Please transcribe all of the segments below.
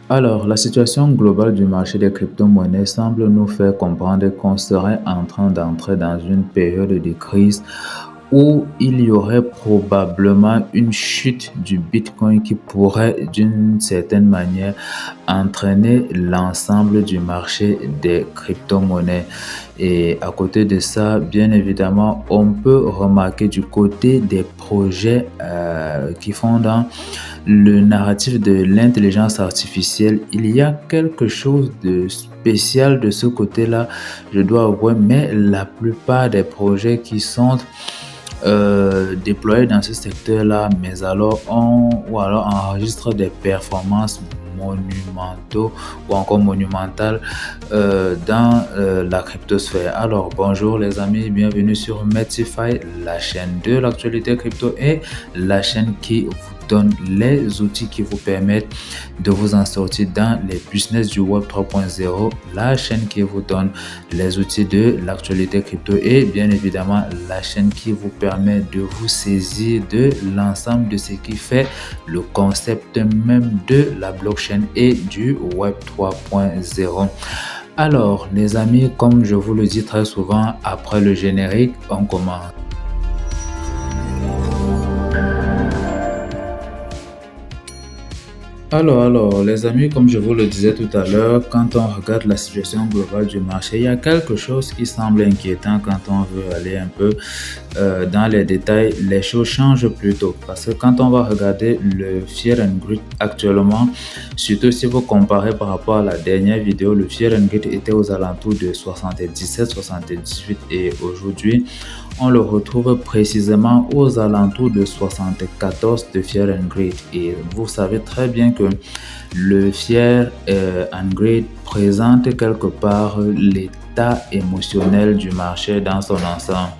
Alors, la situation globale du marché des crypto-monnaies semble nous faire comprendre qu'on serait en train d'entrer dans une période de crise où il y aurait probablement une chute du Bitcoin qui pourrait, d'une certaine manière, entraîner l'ensemble du marché des crypto-monnaies. Et à côté de ça, bien évidemment, on peut remarquer du côté des projets qui font dans le narratif de l'intelligence artificielle, il y a quelque chose de spécial de ce côté-là, je dois avouer, mais la plupart des projets qui sont déployés dans ce secteur-là, mais alors ou alors enregistrent des performances monumentaux ou encore monumentales dans la cryptosphère. Alors bonjour les amis, bienvenue sur Metify, la chaîne de l'actualité crypto et la chaîne qui vous donne les outils qui vous permettent de vous en sortir dans les business du Web 3.0, la chaîne qui vous donne les outils de l'actualité crypto et bien évidemment la chaîne qui vous permet de vous saisir de l'ensemble de ce qui fait le concept même de la blockchain et du Web 3.0. Alors les amis, comme je vous le dis très souvent, après le générique, on commence. Alors, les amis, comme je vous le disais tout à l'heure, quand on regarde la situation globale du marché, il y a quelque chose qui semble inquiétant quand on veut aller un peu dans les détails. Les choses changent plutôt parce que quand on va regarder le Fear and Greed actuellement, surtout si vous comparez par rapport à la dernière vidéo, le Fear and Greed était aux alentours de 77, 78 et aujourd'hui, on le retrouve précisément aux alentours de 74 de Fear and Greed. Et vous savez très bien que le Fear and Greed présente quelque part l'état émotionnel du marché dans son ensemble.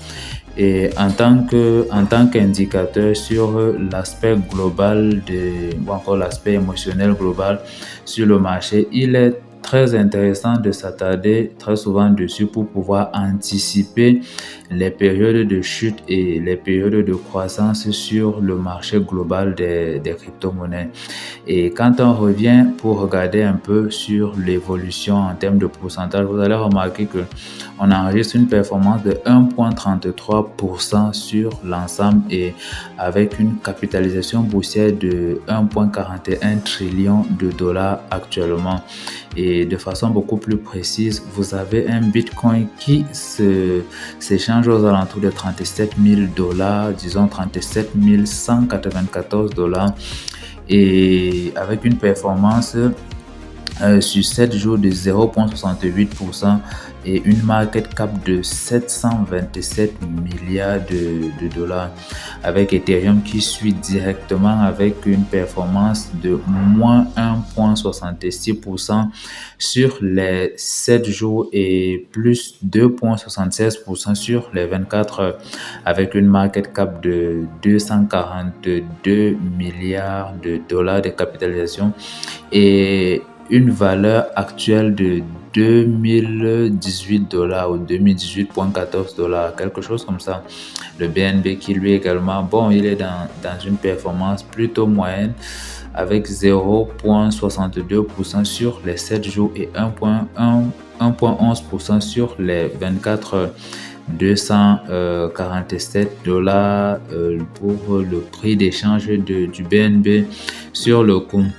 Et en tant qu'indicateur sur l'aspect global ou encore l'aspect émotionnel global sur le marché, il est très intéressant de s'attarder très souvent dessus pour pouvoir anticiper les périodes de chute et les périodes de croissance sur le marché global des crypto-monnaies. Et quand on revient pour regarder un peu sur l'évolution en termes de pourcentage, vous allez remarquer que on enregistre une performance de 1,33% sur l'ensemble et avec une capitalisation boursière de 1,41 trillion de dollars actuellement. Et de façon beaucoup plus précise, vous avez un Bitcoin qui s'échange aux alentours de 37 000 dollars, disons 37 194 dollars et avec une performance sur 7 jours de 0,68% et une market cap de 727 milliards de dollars, avec Ethereum qui suit directement avec une performance de moins 1,66% sur les 7 jours et plus 2,76% sur les 24 heures, avec une market cap de 242 milliards de dollars de capitalisation et une valeur actuelle de 2018 dollars ou 2018,14 dollars, quelque chose comme ça. Le BNB qui lui également, bon, il est dans une performance plutôt moyenne avec 0,62% sur les 7 jours et 1,11% sur les 24 heures. 247 dollars pour le prix d'échange du BNB sur le compte.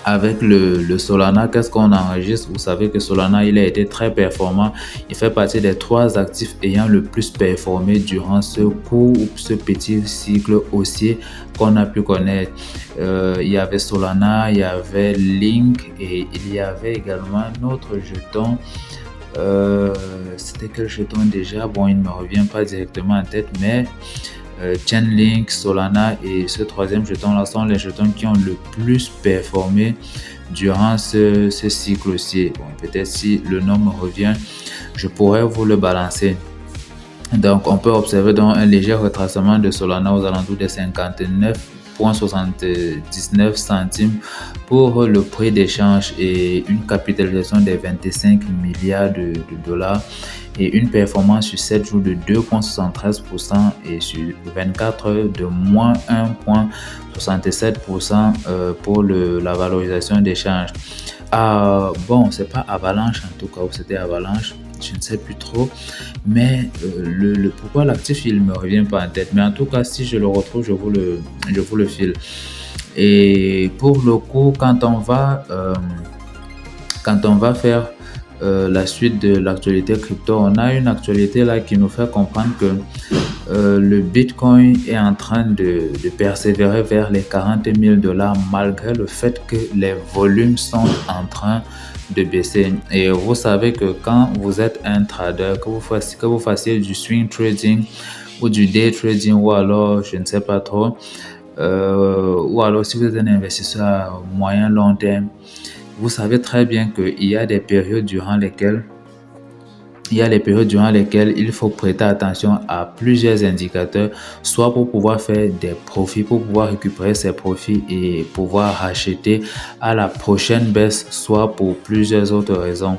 Avec le Solana, qu'est-ce qu'on enregistre? Vous savez que Solana, il a été très performant. Il fait partie des 3 actifs ayant le plus performé durant ce court ou ce petit cycle haussier qu'on a pu connaître. Il y avait Solana, il y avait Link et il y avait également un autre jeton. C'était quel jeton déjà? Bon, il ne me revient pas directement en tête, mais Chainlink, Solana et ce troisième jeton là sont les jetons qui ont le plus performé durant ce cycle aussi. Bon, peut-être si le nom me revient, je pourrais vous le balancer. Donc on peut observer donc un léger retracement de Solana aux alentours des 59 0,79 centimes pour le prix d'échange et une capitalisation de 25 milliards de dollars et une performance sur 7 jours de 2,73% et sur 24 heures de moins 1,67% pour la valorisation d'échange. Bon, c'est pas Avalanche en tout cas, ou c'était Avalanche, je ne sais plus trop, mais pourquoi l'actif il me revient pas en tête, mais en tout cas si je le retrouve je vous le file. Et pour le coup quand on va faire la suite de l'actualité crypto, on a une actualité là qui nous fait comprendre que le Bitcoin est en train de persévérer vers les 40 000 dollars malgré le fait que les volumes sont en train de baisser. Et vous savez que quand vous êtes un trader, que vous fassiez du swing trading ou du day trading ou alors je ne sais pas trop, ou alors si vous êtes un investisseur à moyen long terme, vous savez très bien qu'il y a des périodes durant lesquelles il faut prêter attention à plusieurs indicateurs, soit pour pouvoir faire des profits, pour pouvoir récupérer ces profits et pouvoir racheter à la prochaine baisse, soit pour plusieurs autres raisons.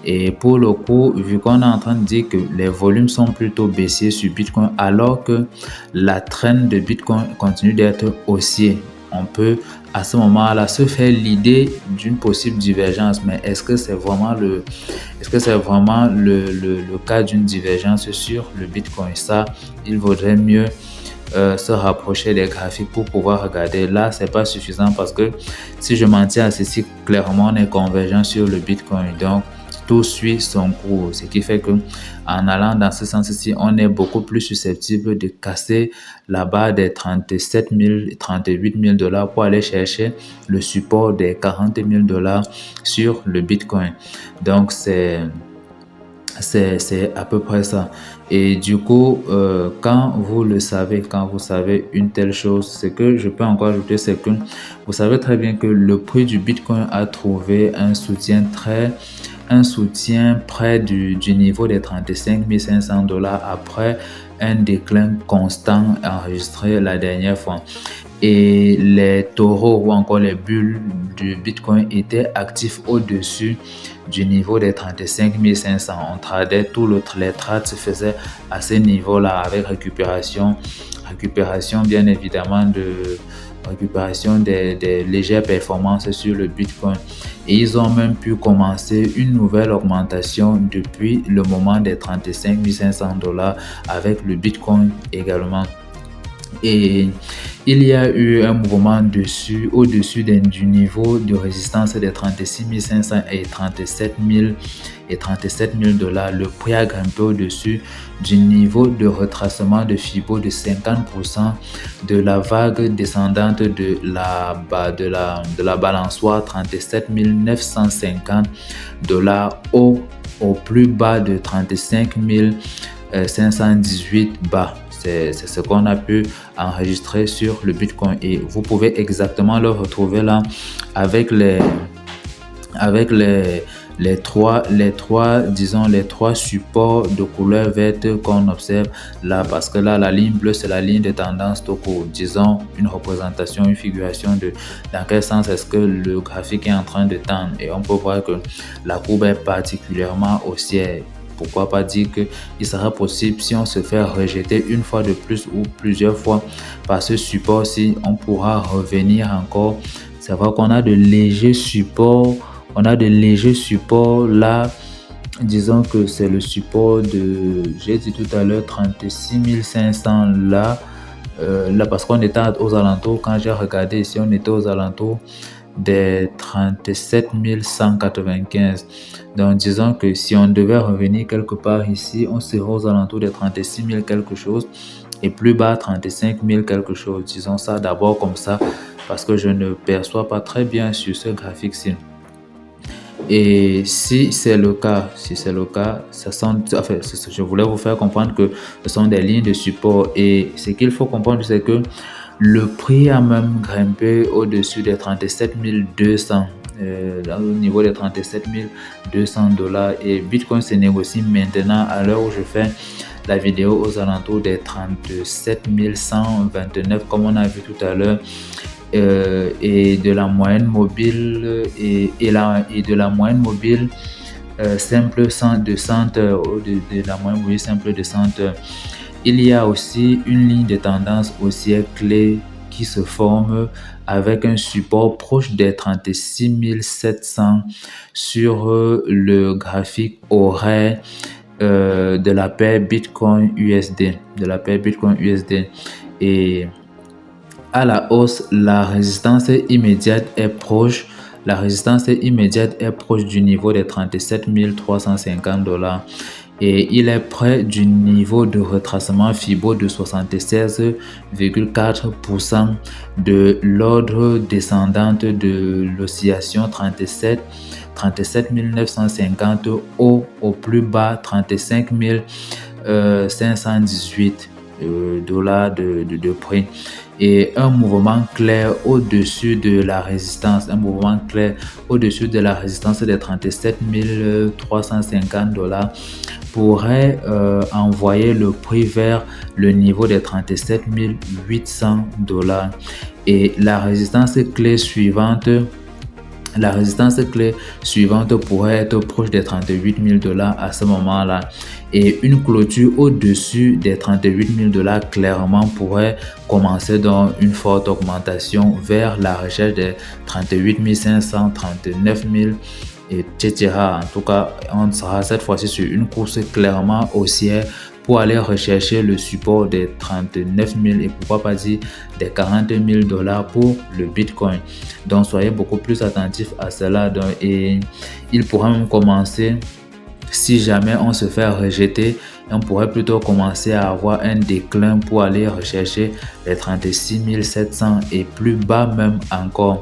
Et pour le coup, vu qu'on est en train de dire que les volumes sont plutôt baissiers sur Bitcoin, alors que la trend de Bitcoin continue d'être haussier, on peut à ce moment-là se faire l'idée d'une possible divergence. Mais est-ce que c'est vraiment le cas d'une divergence sur le Bitcoin? Ça, il vaudrait mieux se rapprocher des graphiques pour pouvoir regarder. Là, c'est pas suffisant parce que si je m'en tiens à ceci, clairement, on est convergent sur le Bitcoin. Donc, tout suit son cours, ce qui fait que en allant dans ce sens-ci, on est beaucoup plus susceptible de casser la barre des 37 000, 38 000 dollars pour aller chercher le support des 40 000 dollars sur le Bitcoin. Donc, c'est à peu près ça. Et du coup, quand vous savez une telle chose, ce que je peux encore ajouter, c'est que vous savez très bien que le prix du Bitcoin a trouvé un soutien près du niveau des 35 500 dollars après un déclin constant enregistré la dernière fois. Et les taureaux ou encore les bulles du Bitcoin étaient actifs au-dessus du niveau des 35 500. On tradait les trades se faisaient à ce niveau-là avec récupération bien évidemment récupération des légères performances sur le Bitcoin. Et ils ont même pu commencer une nouvelle augmentation depuis le moment des 35 500 dollars avec le Bitcoin également. Et il y a eu un mouvement au-dessus du niveau de résistance des 36 500 et 37 000 dollars. Le prix a grimpé au-dessus du niveau de retracement de Fibo de 50% de la vague descendante de la balançoire 37 950 dollars au plus bas de 35 518 bas. C'est ce qu'on a pu enregistrer sur le Bitcoin et vous pouvez exactement le retrouver là avec les trois supports de couleur verte qu'on observe là, parce que là la ligne bleue c'est la ligne de tendance Toko, disons une représentation, une figuration de dans quel sens est-ce que le graphique est en train de tendre, et on peut voir que la courbe est particulièrement haussière. Pourquoi pas dire qu'il sera possible, si on se fait rejeter une fois de plus ou plusieurs fois par ce support-ci, on pourra revenir encore. C'est vrai qu'on a de légers supports. Là. Disons que c'est le support j'ai dit tout à l'heure, 36 500 là. Là, parce qu'on était aux alentours, quand j'ai regardé ici, on était aux alentours des 37 195. Donc disons que si on devait revenir quelque part ici, on serait aux alentours des 36 000 quelque chose et plus bas 35 000 quelque chose. Disons ça d'abord comme ça parce que je ne perçois pas très bien sur ce graphique-ci. Et si c'est le cas, je voulais vous faire comprendre que ce sont des lignes de support, et ce qu'il faut comprendre, c'est que le prix a même grimpé au-dessus des 37 200 au niveau des 37 200 $ et Bitcoin se négocie maintenant à l'heure où je fais la vidéo aux alentours des 37 129 comme on a vu tout à l'heure, et de la moyenne mobile de la moyenne mobile simple de 100 heures, de la moyenne mobile simple de 100 heures. Il y a aussi une ligne de tendance haussière clé qui se forme avec un support proche des 36 700 sur le graphique horaire de la paire Bitcoin USD, et à la hausse, la résistance immédiate est proche du niveau des 37 350 $ et il est près du niveau de retracement Fibo de 76,4% de l'ordre descendante de l'oscillation 37 950 au plus bas 35 518 $ de prix, et un mouvement clair au-dessus de la résistance, des 37 350 $ pourrait envoyer le prix vers le niveau des 37 800 $, et la résistance clé suivante pourrait être proche des 38 000 $ à ce moment-là, et une clôture au-dessus des 38 000 $ clairement pourrait commencer dans une forte augmentation vers la recherche des 38 500, 39 000, etc. En tout cas, on sera cette fois-ci sur une course clairement haussière pour aller rechercher le support des 39 000 et pourquoi pas dire des 40 000 $ pour le Bitcoin. Donc soyez beaucoup plus attentifs à cela. Et il pourra même commencer, si jamais on se fait rejeter, on pourrait plutôt commencer à avoir un déclin pour aller rechercher les 36 700 et plus bas même encore.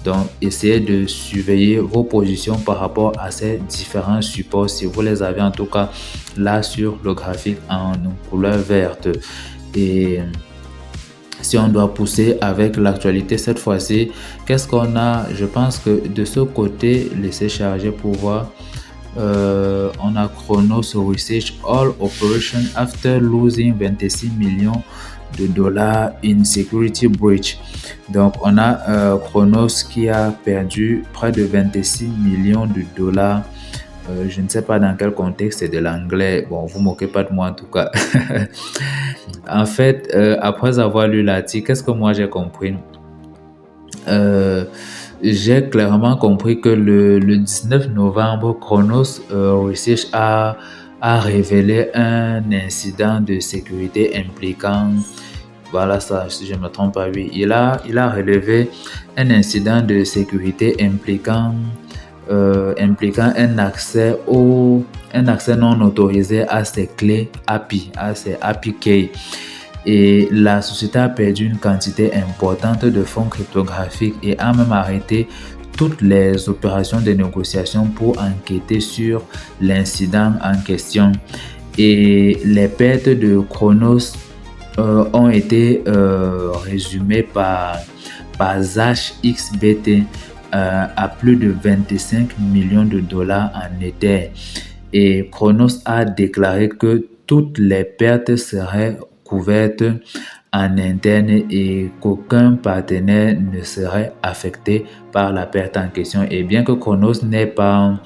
Donc essayez de surveiller vos positions par rapport à ces différents supports si vous les avez en tout cas là sur le graphique en couleur verte. Et si on doit pousser avec l'actualité cette fois-ci, qu'est-ce qu'on a? Je pense que de ce côté, laissez charger pour voir. On a Chronos Research All Operation after losing 26 millions de dollars in security breach. Donc on a Chronos qui a perdu près de 26 millions de dollars. Je ne sais pas dans quel contexte, c'est de l'anglais. Bon, vous moquez pas de moi en tout cas. En fait, après avoir lu l'article, qu'est-ce que moi j'ai compris? J'ai clairement compris que le 19 novembre, Chronos Research a révélé un incident de sécurité impliquant, voilà ça, si je ne me trompe pas, oui, il a relevé un incident de sécurité impliquant un accès non autorisé à ses clés API, à ses API key. Et la société a perdu une quantité importante de fonds cryptographiques et a même arrêté toutes les opérations de négociation pour enquêter sur l'incident en question. Et les pertes de Chronos ont été résumées par ZashXBT à plus de 25 millions de dollars en Ether. Et Chronos a déclaré que toutes les pertes seraient couvertes en interne et qu'aucun partenaire ne serait affecté par la perte en question. Et bien que Chronos n'ait pas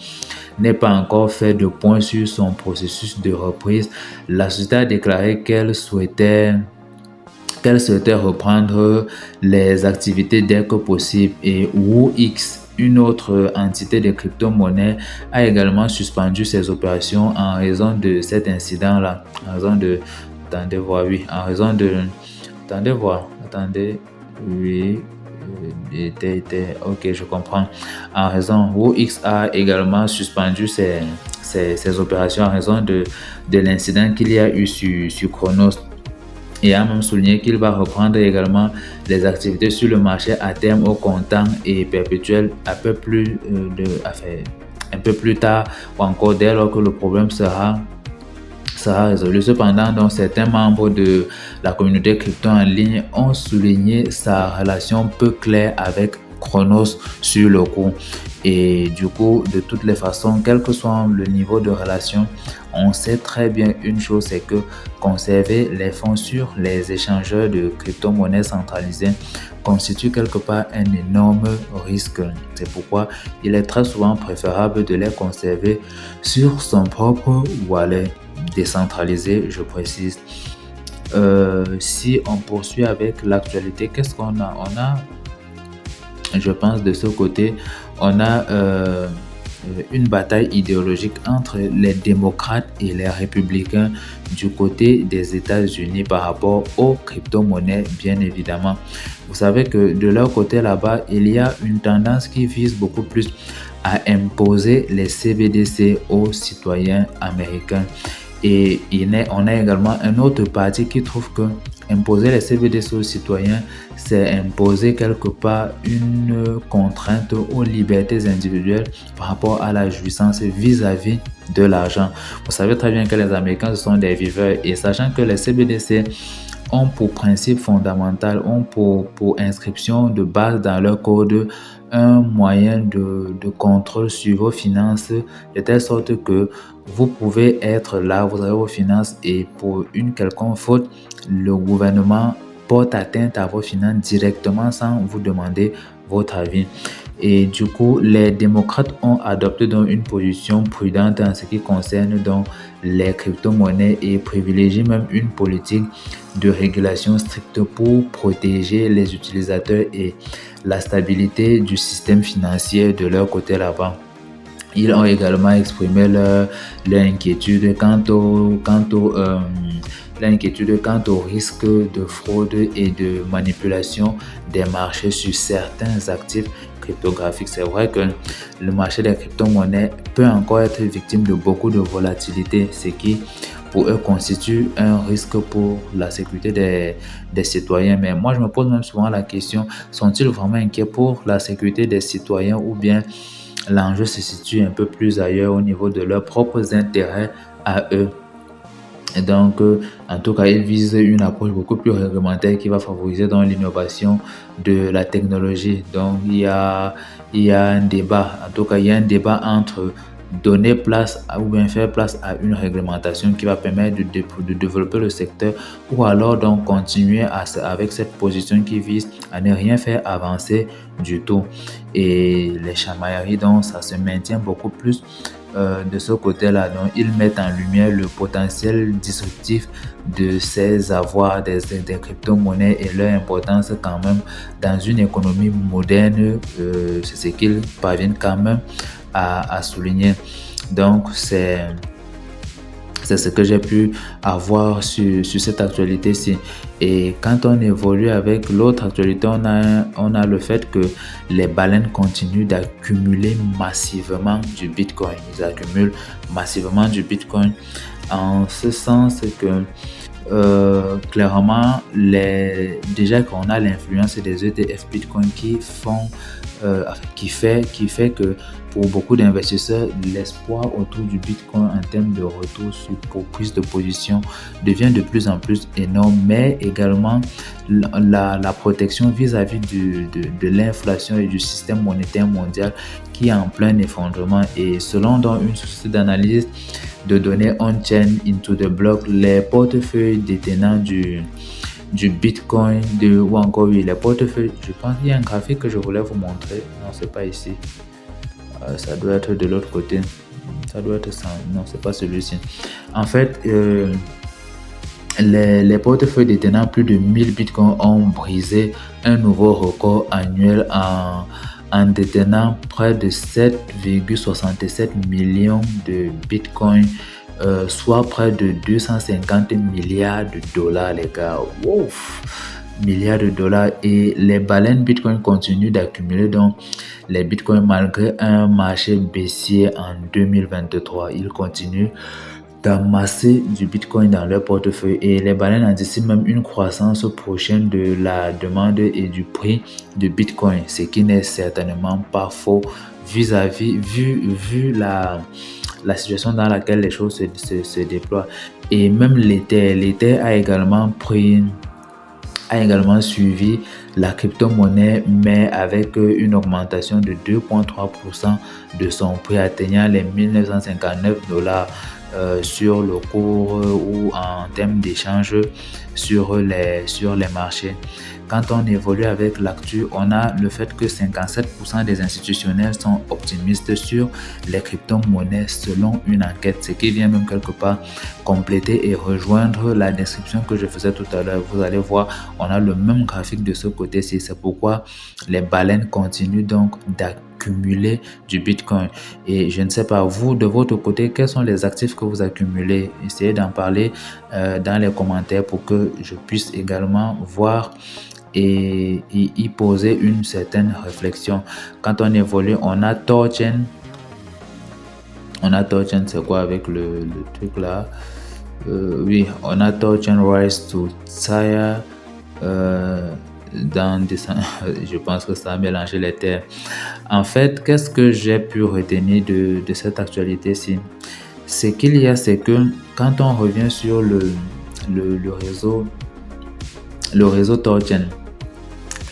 encore fait de point sur son processus de reprise, la société a déclaré qu'elle souhaitait reprendre les activités dès que possible. Et WooX, une autre entité de crypto-monnaie, a également suspendu ses opérations en raison de cet incident-là. Ok, je comprends. WooX a également suspendu ses opérations en raison de l'incident qu'il y a eu sur Chronos. Et a même souligné qu'il va reprendre également les activités sur le marché à terme au comptant et perpétuel un peu plus tard, ou encore dès lors que le problème sera résolu. Cependant, donc, certains membres de la communauté crypto en ligne ont souligné sa relation peu claire avec Chronos sur le coup. Et du coup, de toutes les façons, quel que soit le niveau de relation, on sait très bien une chose, c'est que conserver les fonds sur les échangeurs de crypto-monnaies centralisés constitue quelque part un énorme risque. C'est pourquoi il est très souvent préférable de les conserver sur son propre wallet décentralisé, je précise. Si on poursuit avec l'actualité, qu'est-ce qu'on a? Je pense de ce côté, on a une bataille idéologique entre les démocrates et les républicains du côté des États-Unis par rapport aux crypto-monnaies, bien évidemment. Vous savez que de leur côté là-bas, il y a une tendance qui vise beaucoup plus à imposer les CBDC aux citoyens américains. Et on a également un autre parti qui trouve que imposer les CBDC aux citoyens, c'est imposer quelque part une contrainte aux libertés individuelles par rapport à la jouissance vis-à-vis de l'argent. Vous savez très bien que les Américains, ce sont des viveurs, et sachant que les CBDC ont pour principe fondamental, ont pour inscription de base dans leur code un moyen de contrôle sur vos finances, de telle sorte que vous pouvez être là, vous avez vos finances, et pour une quelconque faute, le gouvernement porte atteinte à vos finances directement sans vous demander votre avis. Et du coup, les démocrates ont adopté donc une position prudente en ce qui concerne donc les crypto-monnaies et privilégient même une politique de régulation stricte pour protéger les utilisateurs et la stabilité du système financier de leur côté là-bas. Ils ont également exprimé leur inquiétude quant au risque de fraude et de manipulation des marchés sur certains actifs cryptographiques. C'est vrai que le marché des crypto-monnaies peut encore être victime de beaucoup de volatilité, ce qui pour eux constitue un risque pour la sécurité des citoyens. Mais moi, je me pose même souvent la question, sont-ils vraiment inquiets pour la sécurité des citoyens, ou bien l'enjeu se situe un peu plus ailleurs au niveau de leurs propres intérêts à eux? Et donc, en tout cas, ils visent une approche beaucoup plus réglementaire qui va favoriser dans l'innovation de la technologie. Donc, il y a un débat, en tout cas, il y a un débat entre donner place ou bien faire place à une réglementation qui va permettre de développer le secteur, ou alors donc continuer avec cette position qui vise à ne rien faire avancer du tout. Et les chamailleries, donc, ça se maintient beaucoup plus de ce côté-là. Donc, ils mettent en lumière le potentiel disruptif de ces avoirs des crypto-monnaies et leur importance quand même dans une économie moderne. C'est ce qu'ils parviennent quand même à souligner. Donc, c'est ce que j'ai pu avoir sur cette actualité-ci. Et quand on évolue avec l'autre actualité, on a le fait que les baleines continuent d'accumuler massivement du Bitcoin. Ils accumulent massivement du Bitcoin en ce sens que clairement, déjà qu'on a l'influence des ETF Bitcoin qui fait que pour beaucoup d'investisseurs, l'espoir autour du Bitcoin en termes de retour pour prise de position devient de plus en plus énorme, mais également la protection vis-à-vis de l'inflation et du système monétaire mondial qui est en plein effondrement. Et selon donc une société d'analyse de données on-chain Into the Block, les portefeuilles détenant du Bitcoin ou encore les portefeuilles, je pense qu'il y a un graphique que je voulais vous montrer. Non, c'est pas ici. Ça doit être de l'autre côté. Ça doit être ça. Non, c'est pas celui-ci. En fait, les portefeuilles détenant plus de 1000 bitcoins ont brisé un nouveau record annuel en détenant près de 7,67 millions de bitcoins, soit près de 250 milliards de dollars, les gars. Wow! Milliards de dollars. Et les baleines Bitcoin continuent d'accumuler donc les Bitcoins malgré un marché baissier en 2023. Ils continuent d'amasser du Bitcoin dans leur portefeuille, et les baleines anticipent même une croissance prochaine de la demande et du prix de Bitcoin, ce qui n'est certainement pas faux vu la situation dans laquelle les choses se déploient. Et même l'Ether a également pris a également suivi la crypto-monnaie, mais avec une augmentation de 2,3% de son prix, atteignant les 1959 dollars sur le cours ou en termes d'échange sur les marchés. Quand on évolue avec l'actu, on a le fait que 57% des institutionnels sont optimistes sur les crypto-monnaies selon une enquête, ce qui vient même quelque part compléter et rejoindre la description que je faisais tout à l'heure. Vous allez voir, on a le même graphique de ce côté-ci. C'est pourquoi les baleines continuent donc d'accumuler du Bitcoin. Et je ne sais pas, vous, de votre côté, quels sont les actifs que vous accumulez? Essayez d'en parler dans les commentaires pour que je puisse également voir et y poser une certaine réflexion. Quand on évolue, on a Torchain. C'est quoi avec le truc là? Oui, on a Torchain Rise to Tsaya. Je pense que ça a mélangé les termes. En fait, qu'est-ce que j'ai pu retenir de cette actualité-ci? C'est que quand on revient sur le réseau Torchain,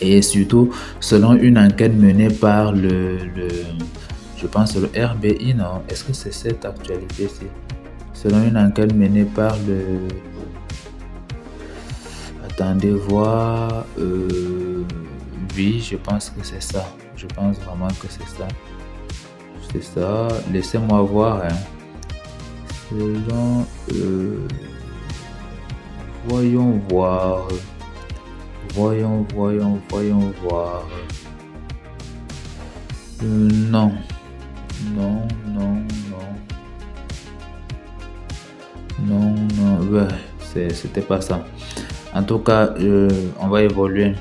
et surtout selon une enquête menée par je pense le RBI, non? Est-ce que c'est cette actualité-ci? Selon une enquête menée par attendez voir, oui, je pense que c'est ça. Je pense vraiment que c'est ça. C'est ça. Laissez-moi voir. Selon, voyons voir. Voyons voir. Non. Ouais, c'était pas ça. En tout cas, on va évoluer.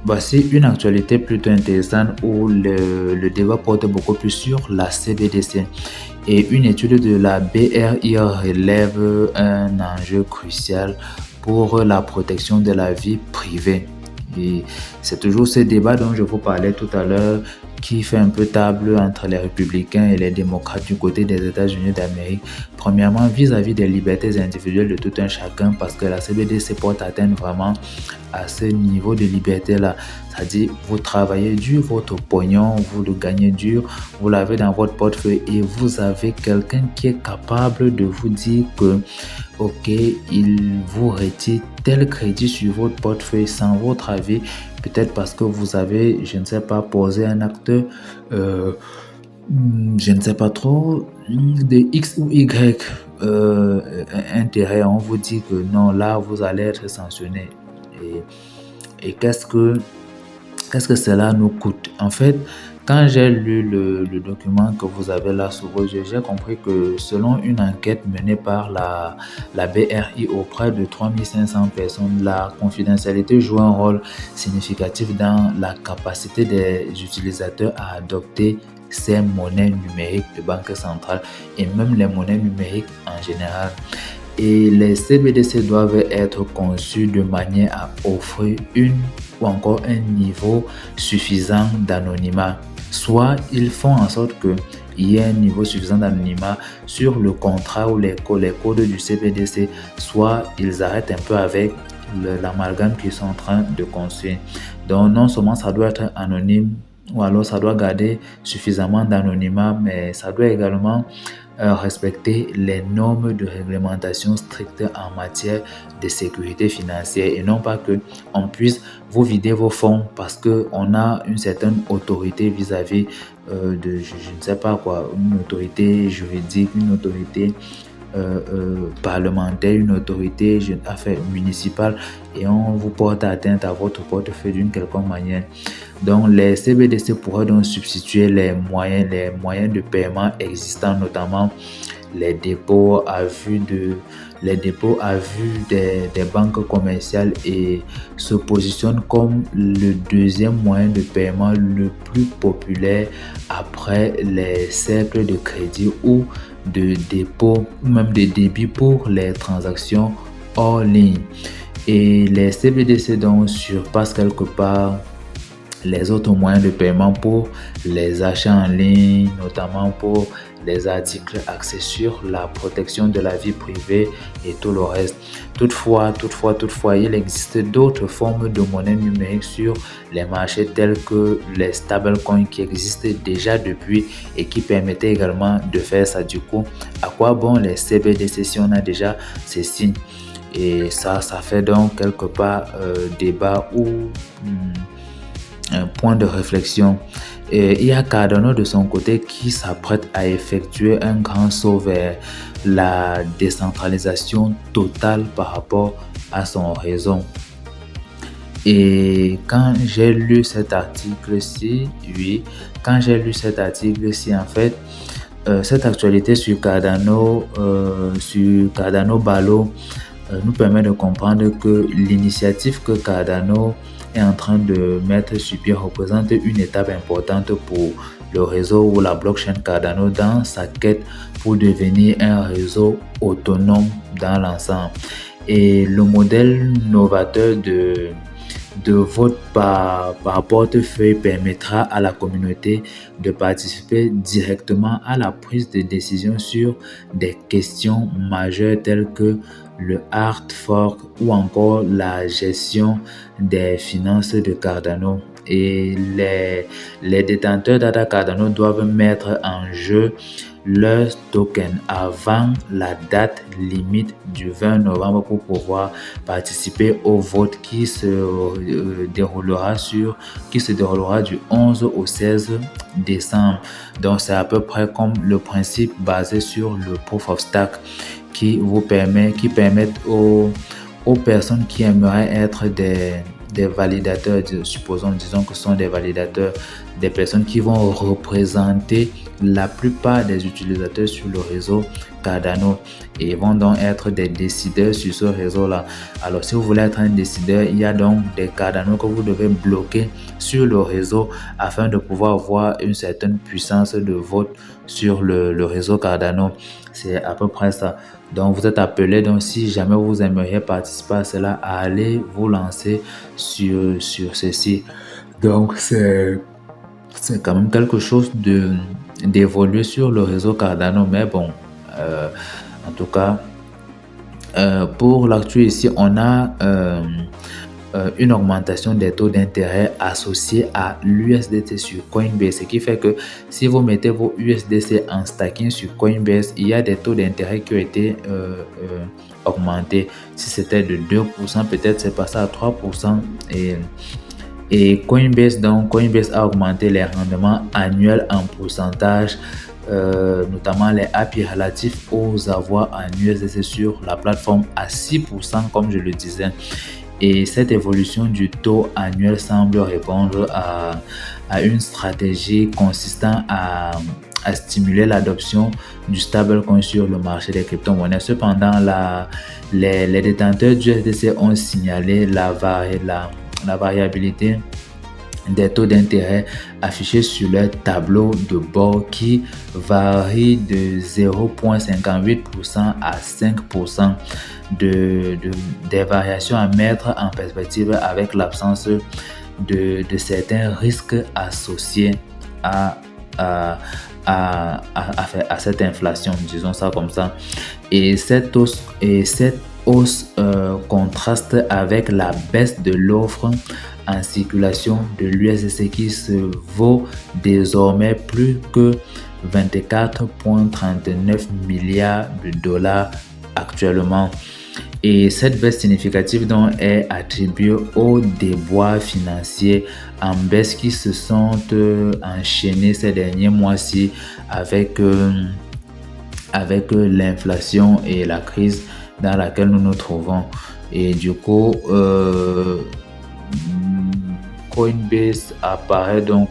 Voici une actualité plutôt intéressante où le débat porte beaucoup plus sur la CBDC. Et une étude de la BRI relève un enjeu crucial pour la protection de la vie privée. Et c'est toujours ce débat dont je vous parlais tout à l'heure qui fait un peu table entre les républicains et les démocrates du côté des États-Unis d'Amérique. Premièrement, vis-à-vis des libertés individuelles de tout un chacun, parce que la CBDC porte atteinte vraiment à ce niveau de liberté-là. C'est-à-dire, vous travaillez dur, votre pognon, vous le gagnez dur, vous l'avez dans votre portefeuille et vous avez quelqu'un qui est capable de vous dire que ok, il vous retire tel crédit sur votre portefeuille sans votre avis, peut-être parce que vous avez, je ne sais pas, posé un acte, je ne sais pas trop, de X ou Y intérêt. On vous dit que non, là, vous allez être sanctionné. Et qu'est-ce que cela nous coûte? En fait, quand j'ai lu le document que vous avez là sous vos yeux, j'ai compris que selon une enquête menée par la BRI auprès de 3500 personnes, la confidentialité joue un rôle significatif dans la capacité des utilisateurs à adopter ces monnaies numériques de banque centrale et même les monnaies numériques en général. Et les CBDC doivent être conçus de manière à offrir une ou encore un niveau suffisant d'anonymat. Soit ils font en sorte qu'il y ait un niveau suffisant d'anonymat sur le contrat ou les codes du CBDC, soit ils arrêtent un peu avec l'amalgame qu'ils sont en train de construire. Donc non seulement ça doit être anonyme, ou alors ça doit garder suffisamment d'anonymat, mais ça doit également respecter les normes de réglementation strictes en matière de sécurité financière et non pas que on puisse vous vider vos fonds parce que on a une certaine autorité vis-à-vis de je ne sais pas quoi, une autorité juridique, une autorité parlementaire, une autorité municipale et on vous porte atteinte à votre portefeuille d'une quelconque manière. Donc les CBDC pourraient donc substituer les moyens de paiement existants, notamment les dépôts à vue des banques commerciales et se positionnent comme le deuxième moyen de paiement le plus populaire après les cercles de crédit ou de dépôt ou même de débit pour les transactions hors ligne. Et les CBDC donc surpassent quelque part les autres moyens de paiement pour les achats en ligne, notamment pour les articles axés sur la protection de la vie privée et tout le reste. Toutefois, il existe d'autres formes de monnaie numérique sur les marchés tels que les stablecoins qui existent déjà depuis et qui permettaient également de faire ça. Du coup, à quoi bon les CBDC si on a déjà ces signes? Et ça fait donc quelque part débat ou un point de réflexion. Et il y a Cardano de son côté qui s'apprête à effectuer un grand saut vers la décentralisation totale par rapport à son réseau. Et quand j'ai lu cet article-ci, en fait, cette actualité sur Cardano Ballo nous permet de comprendre que l'initiative que Cardano est en train de mettre sur pied représente une étape importante pour le réseau ou la blockchain Cardano dans sa quête pour devenir un réseau autonome dans l'ensemble. Et le modèle novateur de vote par portefeuille permettra à la communauté de participer directement à la prise de décision sur des questions majeures telles que le hard fork ou encore la gestion des finances de Cardano. Et les détenteurs d'ADA Cardano doivent mettre en jeu leurs tokens avant la date limite du 20 novembre pour pouvoir participer au vote qui se déroulera du 11 au 16 décembre. Donc c'est à peu près comme le principe basé sur le proof of stake qui permettent aux personnes qui aimeraient être des validateurs, disons que ce sont des validateurs, des personnes qui vont représenter la plupart des utilisateurs sur le réseau Cardano et vont donc être des décideurs sur ce réseau-là. Alors, si vous voulez être un décideur, il y a donc des Cardano que vous devez bloquer sur le réseau afin de pouvoir avoir une certaine puissance de vote sur le réseau Cardano. C'est à peu près ça. Donc, vous êtes appelé, donc si jamais vous aimeriez participer à cela, à aller vous lancer sur ceci. Donc, c'est quand même quelque chose d'évoluer sur le réseau Cardano, mais bon, en tout cas, pour l'actu ici, on a une augmentation des taux d'intérêt associés à l'USDT sur Coinbase, ce qui fait que si vous mettez vos USDC en stacking sur Coinbase, il y a des taux d'intérêt qui ont été augmentés. Si c'était de 2%, peut-être c'est passé à 3%. Et Coinbase a augmenté les rendements annuels en pourcentage, notamment les API relatifs aux avoirs en USDC sur la plateforme à 6%, comme je le disais. Et cette évolution du taux annuel semble répondre à une stratégie consistant à stimuler l'adoption du stablecoin sur le marché des crypto-monnaies. Cependant, les détenteurs du USDC ont signalé la variabilité des taux d'intérêt affichés sur leur tableau de bord qui varie de 0,58% à 5%, des variations à mettre en perspective avec l'absence de certains risques associés à cette inflation, disons ça comme ça. Et cette hausse contraste avec la baisse de l'offre en circulation de l'USDC qui se vaut désormais plus que 24,39 milliards de dollars actuellement. Et cette baisse significative donc est attribuée aux déboires financiers en baisse qui se sont enchaînés ces derniers mois-ci avec l'inflation et la crise dans laquelle nous nous trouvons. Et du coup, Coinbase apparaît donc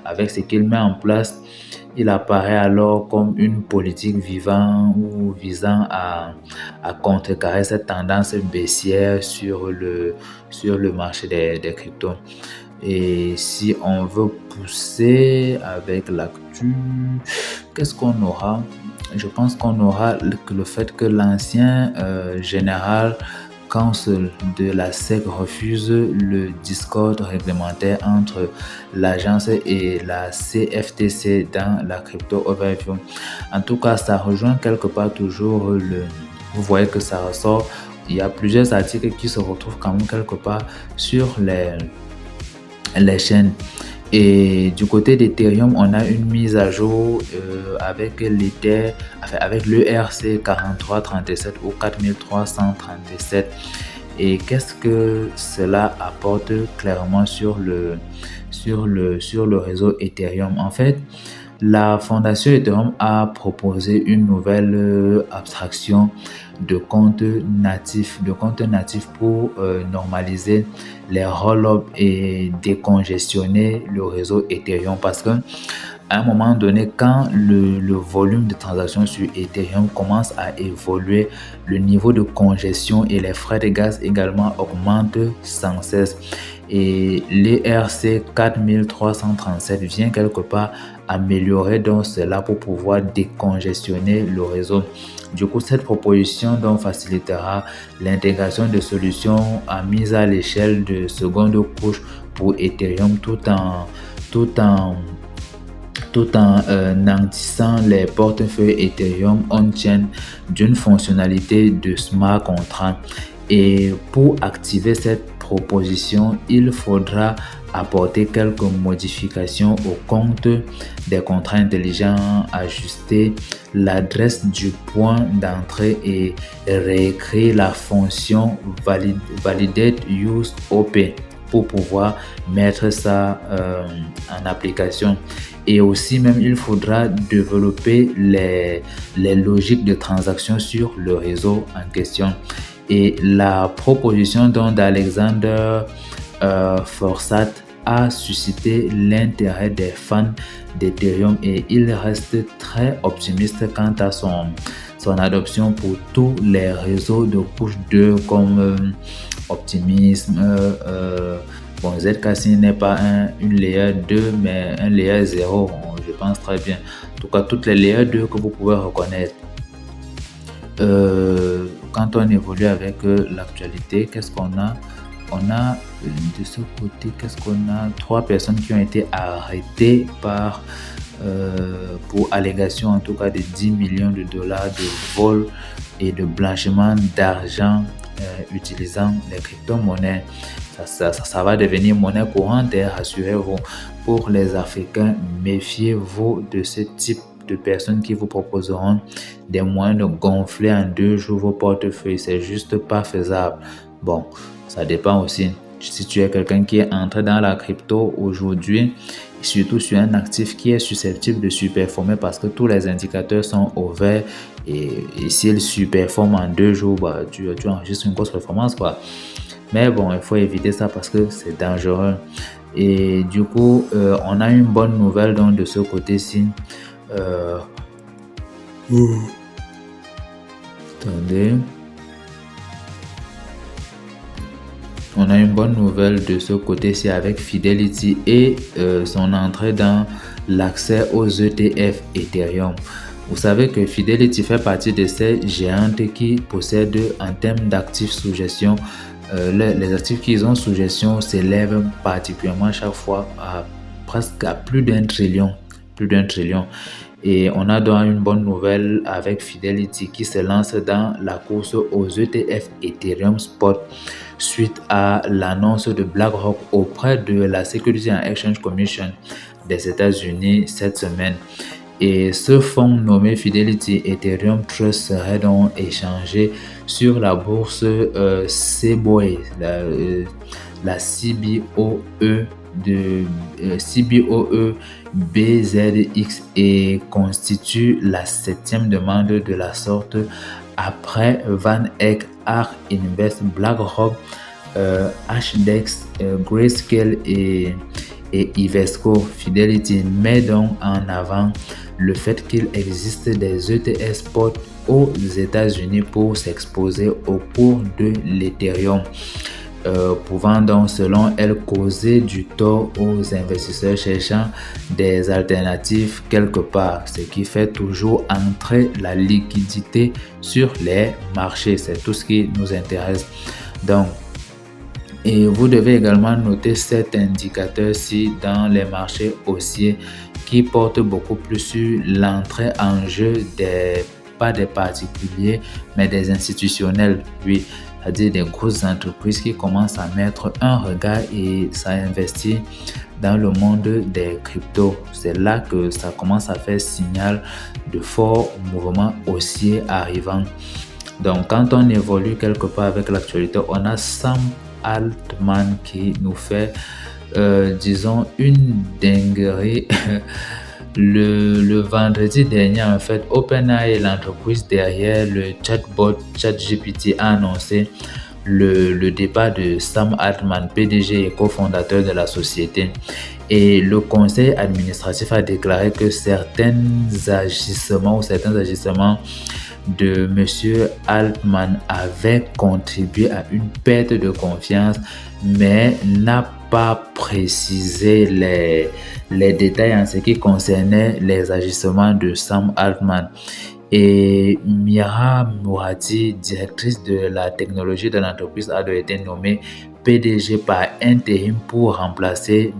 avec ce qu'il met en place, il apparaît alors comme une politique visant à contrecarrer cette tendance baissière sur le marché des cryptos. Et si on veut pousser avec l'actu, qu'est-ce qu'on aura? Je pense qu'on aura le fait que l'ancien général Council de la SEC refuse le discorde réglementaire entre l'agence et la CFTC dans la crypto overview. En tout cas, ça rejoint quelque part toujours vous voyez que ça ressort. Il y a plusieurs articles qui se retrouvent quand même quelque part sur les chaînes. Et du côté d'Ethereum, on a une mise à jour avec avec l'ERC 4337 ou 4337. Et qu'est-ce que cela apporte clairement sur le réseau Ethereum? En fait, la fondation Ethereum a proposé une nouvelle abstraction de compte natif pour normaliser les roll-ups et décongestionner le réseau Ethereum, parce que à un moment donné, quand le volume de transactions sur Ethereum commence à évoluer, le niveau de congestion et les frais de gaz également augmentent sans cesse. Et l'ERC 4337 vient quelque part améliorer donc cela pour pouvoir décongestionner le réseau. Du coup, cette proposition donc facilitera l'intégration de solutions à mise à l'échelle de seconde couche pour Ethereum tout en nantissant les portefeuilles Ethereum on-chain d'une fonctionnalité de smart contract. Et pour activer cette proposition, il faudra apporter quelques modifications au compte des contrats intelligents, ajuster l'adresse du point d'entrée et réécrire la fonction Validate Use OP pour pouvoir mettre ça en application. Et aussi même, il faudra développer les logiques de transaction sur le réseau en question. Et la proposition d'Alexander Forsat a suscité l'intérêt des fans d'Ethereum et il reste très optimiste quant à son adoption pour tous les réseaux de couche 2 comme Optimism. Bon, ZK n'est pas une layer 2 mais un layer 0, je pense très bien. En tout cas, toutes les layers 2 que vous pouvez reconnaître. Quand on évolue avec l'actualité, qu'est-ce qu'on a? On a de ce côté, qu'est-ce qu'on a? 3 personnes qui ont été arrêtées pour allégation en tout cas de 10 millions de dollars de vol et de blanchiment d'argent utilisant les crypto-monnaies. Ça va devenir monnaie courante, et rassurez-vous. Pour les Africains, méfiez-vous de ce type de personnes qui vous proposeront des moyens de gonfler en 2 jours vos portefeuilles. C'est juste pas faisable. Bon, ça dépend aussi. Si tu es quelqu'un qui est entré dans la crypto aujourd'hui, surtout sur un actif qui est susceptible de surperformer parce que tous les indicateurs sont au vert, et s'il surperforme en 2 jours, tu enregistres une grosse performance, quoi. Mais bon, il faut éviter ça parce que c'est dangereux. Et du coup, on a une bonne nouvelle donc de ce côté-ci. Attendez. On a une bonne nouvelle de ce côté-ci avec Fidelity et son entrée dans l'accès aux ETF Ethereum. Vous savez que Fidelity fait partie de ces géantes qui possèdent en termes d'actifs sous gestion. Les actifs qu'ils ont sous gestion s'élèvent particulièrement chaque fois à presque à plus d'un trillion. Et on a donc une bonne nouvelle avec Fidelity qui se lance dans la course aux ETF Ethereum Spot suite à l'annonce de BlackRock auprès de la Securities and Exchange Commission des États-Unis cette semaine. Et ce fonds nommé Fidelity Ethereum Trust serait donc échangé sur la bourse CBOE, la CBOE CBOE BZX, et constitue la 7e demande de la sorte après Van Eck, ARK Invest, BlackRock, HDEX, Grayscale et Ivesco. Fidelity met donc en avant le fait qu'il existe des ETF spot aux États-Unis pour s'exposer au cours de l'Ethereum, pouvant donc selon elle causer du tort aux investisseurs cherchant des alternatives quelque part, ce qui fait toujours entrer la liquidité sur les marchés. C'est tout ce qui nous intéresse. Donc, et vous devez également noter cet indicateur-ci dans les marchés haussiers qui portent beaucoup plus sur l'entrée en jeu pas des particuliers, mais des institutionnels, oui, c'est-à-dire des grosses entreprises qui commencent à mettre un regard et ça investit dans le monde des cryptos. C'est là que ça commence à faire signal de forts mouvements haussiers arrivant. Donc, quand on évolue quelque part avec l'actualité, on a Sam Altman qui nous fait, disons, une dinguerie. Le vendredi dernier, en fait, OpenAI, l'entreprise derrière le chatbot ChatGPT, a annoncé le départ de Sam Altman, PDG et cofondateur de la société. Et le conseil administratif a déclaré que certains agissements de M. Altman avaient contribué à une perte de confiance, mais n'a pas précisé les détails en ce qui concernait les agissements de Sam Altman. Et Mira Mourati, directrice de la technologie de l'entreprise, a été nommée PDG par intérim pour remplacer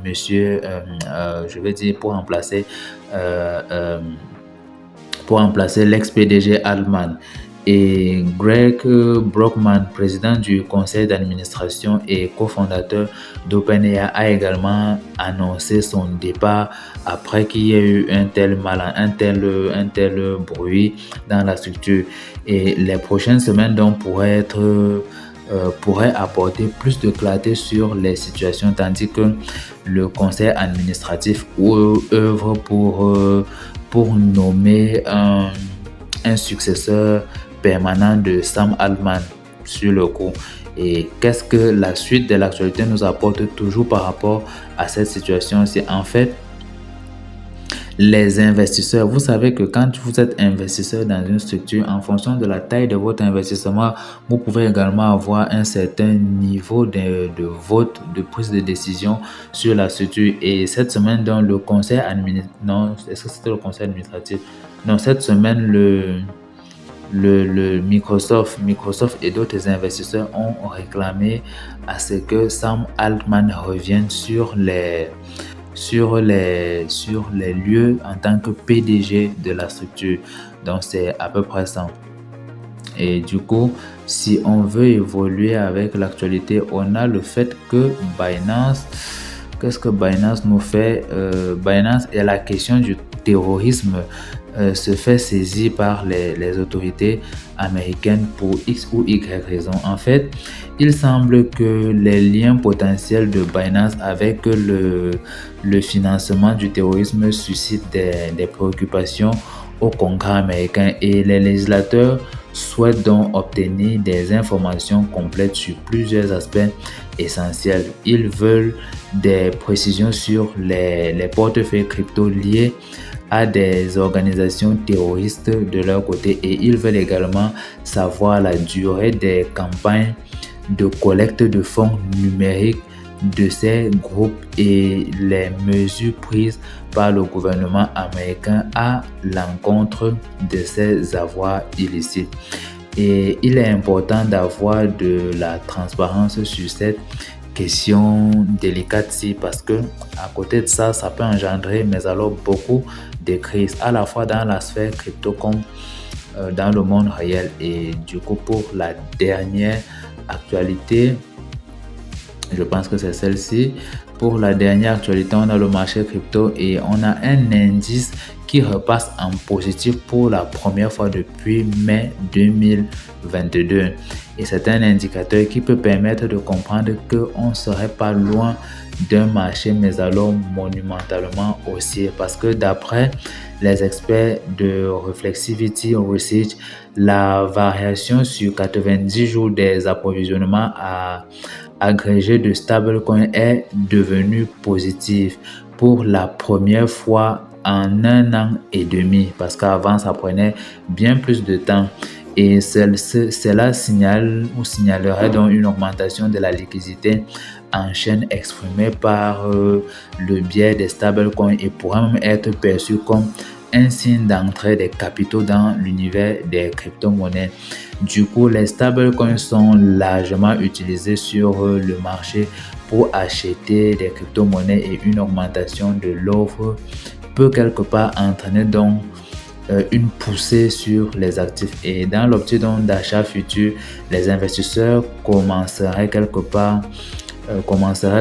pour remplacer l'ex-PDG Altman. Et Greg Brockman, président du conseil d'administration et cofondateur d'OpenAI, a également annoncé son départ après qu'il y ait eu un tel bruit dans la structure. Et les prochaines semaines donc pourraient apporter plus de clarté sur les situations, tandis que le conseil administratif œuvre pour nommer un successeur permanent de Sam Altman sur le coup. Et qu'est-ce que la suite de l'actualité nous apporte toujours par rapport à cette situation? C'est en fait les investisseurs. Vous savez que quand vous êtes investisseur dans une structure, en fonction de la taille de votre investissement, vous pouvez également avoir un certain niveau de vote, de prise de décision sur la structure. Et cette semaine, dans le conseil administratif, non, est-ce que c'était le conseil administratif? Non, cette semaine, le Microsoft et d'autres investisseurs ont réclamé à ce que Sam Altman revienne sur les lieux en tant que PDG de la structure. Donc c'est à peu près ça. Et du coup, si on veut évoluer avec l'actualité, on a le fait que Binance, qu'est-ce que Binance nous fait? Binance et la question du terrorisme se fait saisir par les autorités américaines pour X ou Y raison. En fait, il semble que les liens potentiels de Binance avec le financement du terrorisme suscitent des préoccupations au Congrès américain et les législateurs souhaitent donc obtenir des informations complètes sur plusieurs aspects essentiels. Ils veulent des précisions sur les portefeuilles crypto liés à des organisations terroristes de leur côté et ils veulent également savoir la durée des campagnes de collecte de fonds numériques de ces groupes et les mesures prises par le gouvernement américain à l'encontre de ces avoirs illicites. Et il est important d'avoir de la transparence sur cette question délicate-ci parce que à côté de ça, ça peut engendrer mais alors beaucoup de crises à la fois dans la sphère crypto comme dans le monde réel. Et du coup, pour la dernière actualité, je pense que c'est celle-ci. Pour la dernière actualité, on a le marché crypto et on a un indice qui repasse en positif pour la première fois depuis mai 2022. Et c'est un indicateur qui peut permettre de comprendre qu'on ne serait pas loin d'un marché, mais alors monumentalement haussier. Parce que d'après les experts de Reflexivity Research, la variation sur 90 jours des approvisionnements agrégés de stablecoin est devenue positive pour la première fois en 1 an et demi, parce qu'avant ça prenait bien plus de temps. Et cela signalerait donc une augmentation de la liquidité en chaîne exprimée par le biais des stablecoins et pourrait même être perçu comme un signe d'entrée des capitaux dans l'univers des crypto-monnaies. Du coup, les stablecoins sont largement utilisés sur le marché pour acheter des crypto-monnaies et une augmentation de l'offre peut quelque part entraîner donc une poussée sur les actifs. Et dans l'optique d'achat futur, les investisseurs commenceraient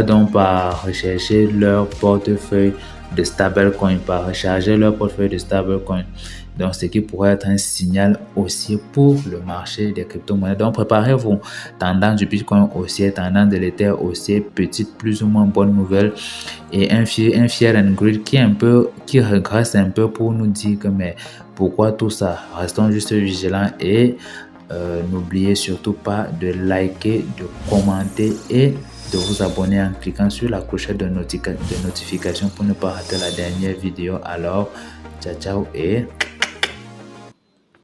donc par rechercher leur portefeuille de stablecoin, par recharger leur portefeuille de stablecoin. Donc, ce qui pourrait être un signal haussier pour le marché des crypto-monnaies. Donc, préparez-vous. Tendance du Bitcoin haussier, tendance de l'Ether haussier, petite plus ou moins bonne nouvelle. Et un Fear and Greed qui regresse un peu pour nous dire que mais pourquoi tout ça? Restons juste vigilants et n'oubliez surtout pas de liker, de commenter et de vous abonner en cliquant sur la clochette de notification pour ne pas rater la dernière vidéo. Alors, ciao ciao et